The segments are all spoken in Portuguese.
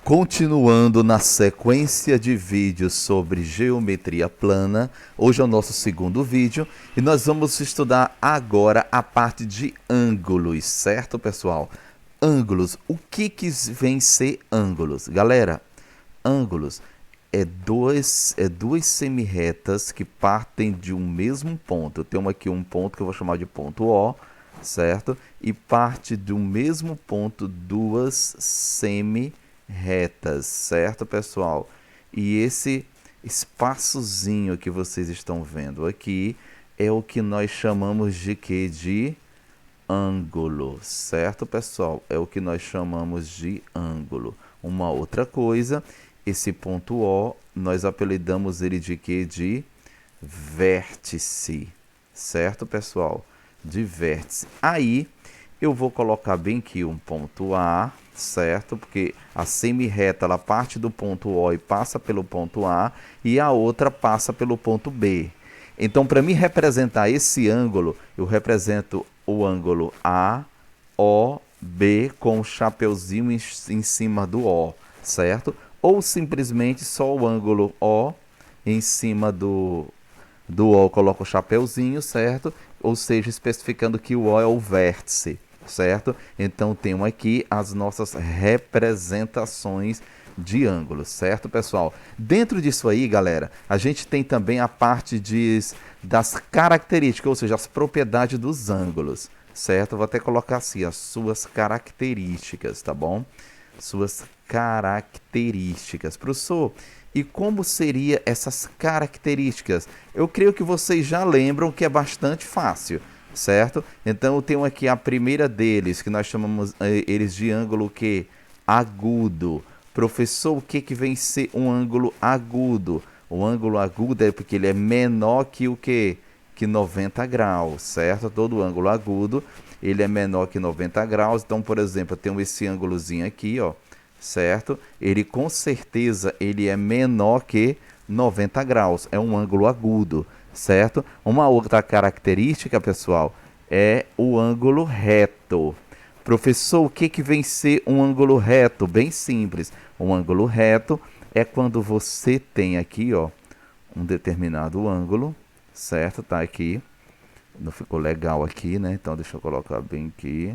Continuando na sequência de vídeos sobre geometria plana, hoje é o nosso segundo vídeo e nós vamos estudar agora a parte de ângulos, certo, pessoal? Ângulos, o que vem ser ângulos? Galera, ângulos é duas semirretas que partem de um mesmo ponto. Eu tenho aqui um ponto que eu vou chamar de ponto O, certo? E parte do mesmo ponto duas semirretas, certo, pessoal? E esse espaçozinho que vocês estão vendo aqui é o que nós chamamos de quê? De ângulo, certo, pessoal? É o que nós chamamos de ângulo. Uma outra coisa, esse ponto O, nós apelidamos ele de quê? De vértice, certo, pessoal? De vértice. Aí, eu vou colocar bem aqui um ponto A, certo? Porque a semirreta, ela parte do ponto O e passa pelo ponto A, e a outra passa pelo ponto B. Então, para mim representar esse ângulo, eu represento o ângulo AOB com o chapeuzinho em cima do O, certo? Ou simplesmente só o ângulo O em cima do O, eu coloco o chapeuzinho, certo? Ou seja, especificando que o O é o vértice, certo? Então, temos aqui as nossas representações de ângulos, certo, pessoal? Dentro disso aí, galera, a gente tem também a parte das características, ou seja, as propriedades dos ângulos, certo? Vou até colocar assim, as suas características, tá bom? Suas características. Professor, e como seria essas características? Eu creio que vocês já lembram que é bastante fácil, certo? Então, eu tenho aqui a primeira deles, que nós chamamos eles de ângulo que agudo. Professor, o que vem ser um ângulo agudo? O ângulo agudo é porque ele é menor que o quê? Que 90 graus, certo? Todo ângulo agudo, ele é menor que 90 graus. Então, por exemplo, eu tenho esse ângulozinho aqui, ó, certo? Ele com certeza ele é menor que 90 graus. É um ângulo agudo, certo? Uma outra característica, pessoal, é o ângulo reto. Professor, o que vem ser um ângulo reto? Bem simples. Um ângulo reto é quando você tem aqui, ó, um determinado ângulo, certo? Tá aqui. Não ficou legal aqui, né? Então, deixa eu colocar bem aqui.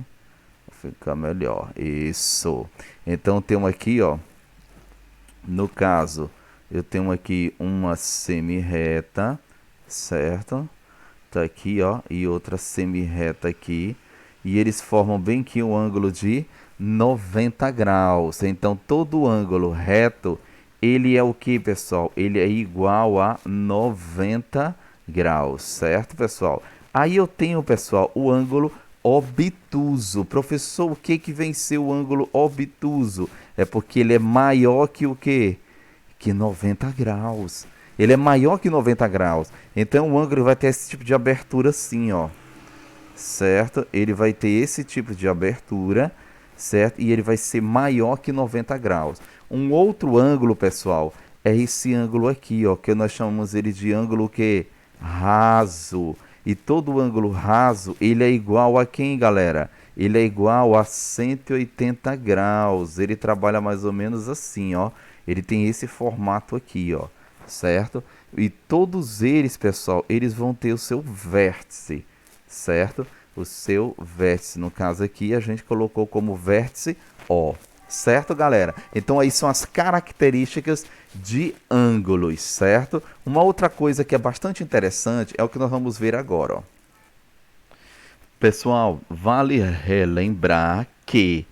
Vai ficar melhor. Isso. Então, temos aqui, ó, no caso, eu tenho aqui uma semirreta, certo? Tá aqui, ó, e outra semirreta aqui. E eles formam bem aqui um ângulo de 90 graus. Então, todo ângulo reto, ele é o que, pessoal? Ele é igual a 90 graus, certo, pessoal? Aí eu tenho, pessoal, o ângulo obtuso. Professor, o que vem ser o ângulo obtuso? É porque ele é maior que o quê? Que 90 graus. Ele é maior que 90 graus. Então, o ângulo vai ter esse tipo de abertura assim, ó, certo? Ele vai ter esse tipo de abertura, certo? E ele vai ser maior que 90 graus. Um outro ângulo, pessoal, é esse ângulo aqui, ó, que nós chamamos ele de ângulo que raso. E todo ângulo raso, ele é igual a quem, galera? Ele é igual a 180 graus. Ele trabalha mais ou menos assim, ó. Ele tem esse formato aqui, ó, certo? E todos eles, pessoal, eles vão ter o seu vértice, certo? O seu vértice, no caso aqui, a gente colocou como vértice O, certo, galera? Então, aí são as características de ângulos, certo? Uma outra coisa que é bastante interessante é o que nós vamos ver agora, ó. Pessoal, vale relembrar que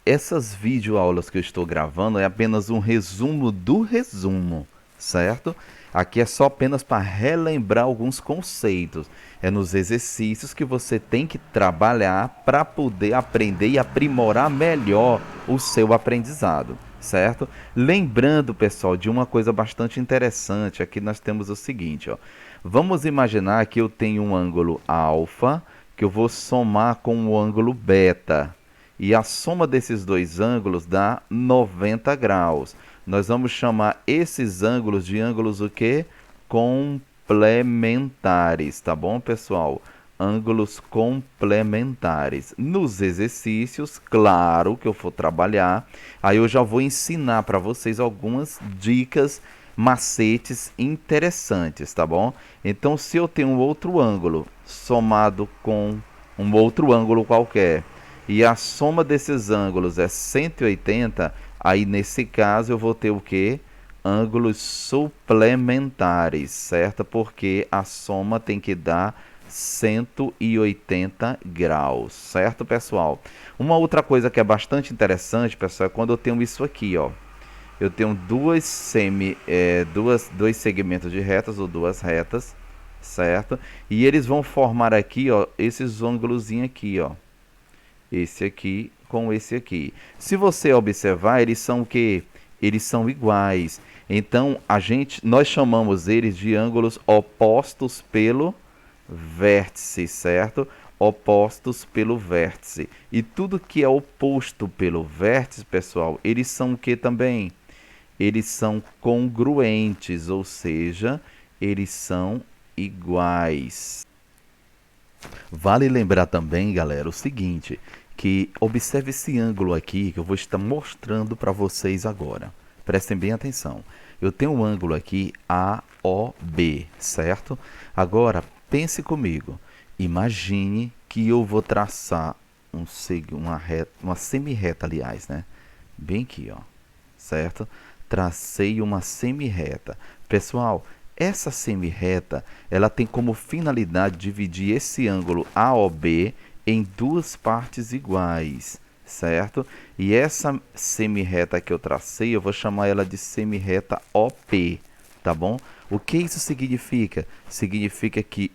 essas videoaulas que eu estou gravando é apenas um resumo do resumo, certo? Aqui é só apenas para relembrar alguns conceitos. É nos exercícios que você tem que trabalhar para poder aprender e aprimorar melhor o seu aprendizado, certo? Lembrando, pessoal, de uma coisa bastante interessante. Aqui nós temos o seguinte, ó. Vamos imaginar que eu tenho um ângulo alfa que eu vou somar com o ângulo beta. E a soma desses dois ângulos dá 90 graus. Nós vamos chamar esses ângulos de ângulos o quê? Complementares, tá bom, pessoal? ângulos complementares. Nos exercícios, claro que eu vou trabalhar, aí eu já vou ensinar para vocês algumas dicas, macetes interessantes, tá bom? Então, se eu tenho um outro ângulo somado com um outro ângulo qualquer, e a soma desses ângulos é 180, aí nesse caso eu vou ter o quê? Ângulos suplementares, certo? Porque a soma tem que dar 180 graus, certo, pessoal? Uma outra coisa que é bastante interessante, pessoal, é quando eu tenho isso aqui, ó. Eu tenho dois segmentos de retas ou duas retas, certo? E eles vão formar aqui, ó, esses ângulozinhos aqui, ó. Esse aqui com esse aqui. Se você observar, eles são o quê? Eles são iguais. Então, nós chamamos eles de ângulos opostos pelo vértice, certo? Opostos pelo vértice. E tudo que é oposto pelo vértice, pessoal, eles são o que também? Eles são congruentes, ou seja, eles são iguais. Vale lembrar também, galera, o seguinte, que observe esse ângulo aqui que eu vou estar mostrando para vocês agora. Prestem bem atenção. Eu tenho um ângulo aqui AOB, certo? Agora, pense comigo. Imagine que eu vou traçar uma semi-reta, aliás, né? Bem aqui, ó, certo? Tracei uma semi-reta. Pessoal, essa semi-reta, ela tem como finalidade dividir esse ângulo AOB em duas partes iguais, certo? E essa semi-reta que eu tracei, eu vou chamar ela de semi-reta OP, tá bom? O que isso significa? Significa que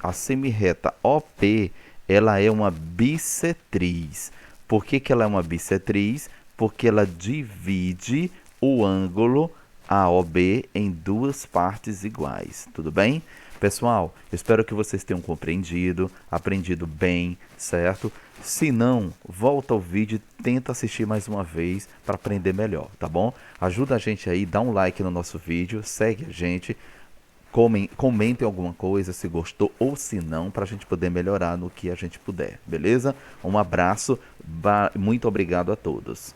a semi-reta OP, ela é uma bissetriz. Por que que ela é uma bissetriz? Porque ela divide o ângulo AOB em duas partes iguais, tudo bem? Pessoal, eu espero que vocês tenham compreendido, aprendido bem, certo? Se não, volta ao vídeo e tenta assistir mais uma vez para aprender melhor, tá bom? Ajuda a gente aí, dá um like no nosso vídeo, segue a gente, comentem alguma coisa se gostou ou se não, para a gente poder melhorar no que a gente puder, beleza? Um abraço, muito obrigado a todos.